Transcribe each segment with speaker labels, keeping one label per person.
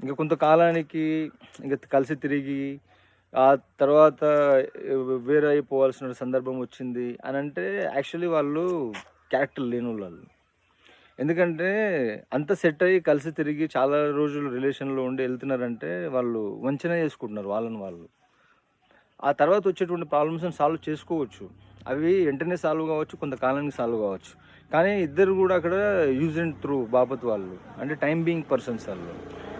Speaker 1: ఇంక కొంతకాలానికి ఇంక కలిసి తిరిగి ఆ తర్వాత వేరే అయిపోవాల్సిన సందర్భం వచ్చింది అని అంటే యాక్చువల్లీ వాళ్ళు క్యారెక్టర్ లేనోళ్ళు. ఎందుకంటే అంత సెట్ అయ్యి కలిసి తిరిగి చాలా రోజులు రిలేషన్‌లో ఉండి ఎళ్తున్నారంటే వాళ్ళు వంచన చేసుకుంటున్నారు వాళ్ళని వాళ్ళు. ఆ తర్వాత వచ్చేటువంటి ప్రాబ్లమ్స్‌ని సాల్వ్ చేసుకోవచ్చు. అవి వెంటనే సాల్వ్ కావచ్చు, కొంతకాలానికి సాల్వ్ కావచ్చు. కానీ ఇద్దరు కూడా అక్కడ యూజ్ అండ్ త్రూ బాపత్ వాళ్ళు. అంటే టైమ్ బీయింగ్ పర్సన్స్ ఆళ్ళు.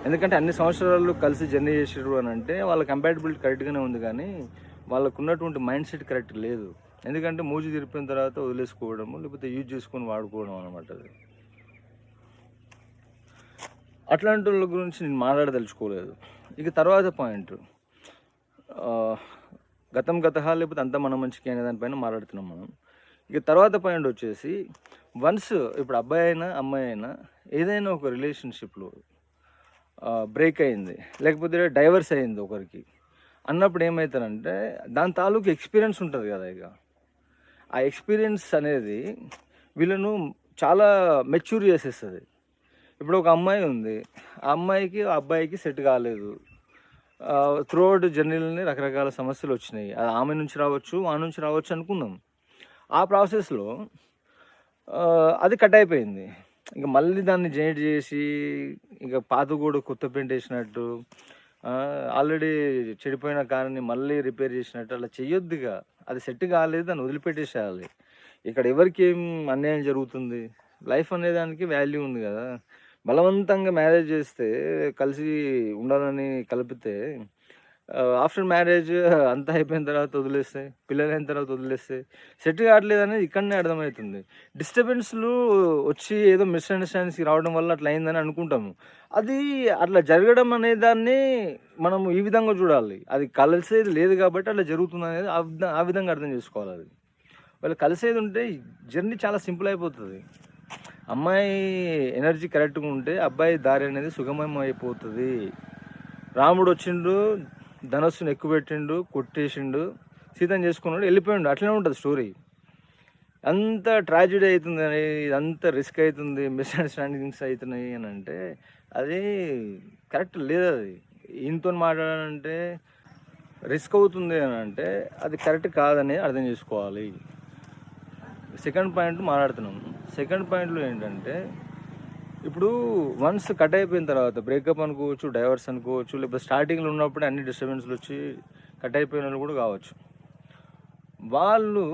Speaker 1: ఎందుకంటే అన్ని సంవత్సరాలు కలిసి జర్నీ చేసిర్రు అనంటే వాళ్ళ కంపాటిబిలిటీ కరెక్ట్‌గానే ఉంది కానీ, వాళ్ళకున్నటువంటి మైండ్ సెట్ కరెక్ట్ లేదు. ఎందుకంటే మూజి తీరిపోయిన తర్వాత వదిలేసుకోవడము, లేకపోతే యూజ్ చేసుకొని వాడుకోవడం అనమాట అది. అట్లాంటోళ్ళ గురించి నేను మాట్లాడదలుచుకోలేదు. ఇక తర్వాత పాయింట్ గతం గతహ లేకపోతే అంతా మన మంచికి అనే దానిపైన మాట్లాడుతున్నాం మనం. ఇక తర్వాత పాయింట్ వచ్చేసి వన్స్ ఇప్పుడు అబ్బాయి అయినా అమ్మాయి అయినా ఏదైనా ఒక రిలేషన్షిప్లో బ్రేక్ అయింది లేకపోతే డైవర్స్ అయింది ఒకరికి అన్నప్పుడు ఏమవుతారంటే దాని తాలూకు ఎక్స్పీరియన్స్ ఉంటుంది కదా. ఇక ఆ ఎక్స్పీరియన్స్ అనేది వీళ్ళను చాలా మెచ్యూర్ చేసేస్తుంది. ఇప్పుడు ఒక అమ్మాయి ఉంది, ఆ అమ్మాయికి ఆ అబ్బాయికి సెట్ కాలేదు. త్రూ అవుట్ జర్నీలోనే రకరకాల సమస్యలు వచ్చినాయి. అది ఆమె నుంచి రావచ్చు, ఆ నుంచి రావచ్చు అనుకున్నాం. ఆ ప్రాసెస్లో అది కట్ అయిపోయింది. ఇంక మళ్ళీ దాన్ని జాయింట్ చేసి ఇక పాత కూడా కొత్త పెయింట్ వేసినట్టు, ఆల్రెడీ చెడిపోయిన కార్ని మళ్ళీ రిపేర్ చేసినట్టు అలా చెయ్యొద్దు. ఇక అది సెట్ కాలేదు, దాన్ని వదిలిపెట్టేసేయాలి. ఇక్కడ ఎవరికి ఏం అన్యాయం జరుగుతుంది? లైఫ్ అనే దానికి వాల్యూ ఉంది కదా. బలవంతంగా మ్యారేజ్ చేస్తే కలిసి ఉండాలని కలిపితే ఆఫ్టర్ మ్యారేజ్ అంతా అయిపోయిన తర్వాత వదిలేస్తే, పిల్లలు అయిన తర్వాత వదిలేస్తే సెట్ కావట్లేదు అనేది ఇక్కడనే అర్థమవుతుంది. డిస్టర్బెన్స్లు వచ్చి ఏదో మిస్అండర్స్టాండింగ్స్కి రావడం వల్ల అట్లా అయిందని అనుకుంటాము. అది అట్లా జరగడం అనే దాన్ని మనం ఈ విధంగా చూడాలి. అది కలిసేది లేదు కాబట్టి అట్లా జరుగుతుంది అనేది ఆ విధంగా అర్థం చేసుకోవాలి. అది వాళ్ళు కలిసేది ఉంటే జర్నీ చాలా సింపుల్ అయిపోతుంది. అమ్మాయి ఎనర్జీ కరెక్ట్గా ఉంటే అబ్బాయి దారి అనేది సుగమం అయిపోతుంది. రాముడు వచ్చిండు, ధనస్సును ఎక్కుపెట్టిండు, కొట్టేసిండు, సీతను చేసుకున్నాడు, వెళ్ళిపోయిండు. అట్లనే ఉంటుంది స్టోరీ. అంత ట్రాజడీ అవుతుంది అని, ఇదంతా రిస్క్ అవుతుంది, మిస్అండర్స్టాండింగ్స్ అవుతున్నాయి అని అంటే అది కరెక్ట్ లేదు. అది ఈయనతో మాట్లాడాలంటే రిస్క్ అవుతుంది అని అంటే అది కరెక్ట్ కాదని అర్థం చేసుకోవాలి. సెకండ్ పాయింట్ మాట్లాడుతున్నాము. సెకండ్ పాయింట్లో ఏంటంటే ఇప్పుడు వన్స్ కట్ అయిపోయిన తర్వాత బ్రేకప్ అనుకోవచ్చు, డైవర్స్ అనుకోవచ్చు, లేకపోతే స్టార్టింగ్లో ఉన్నప్పుడే అన్ని డిస్టర్బెన్స్లు వచ్చి కట్ అయిపోయిన వాళ్ళు కూడా కావచ్చు. వాళ్ళు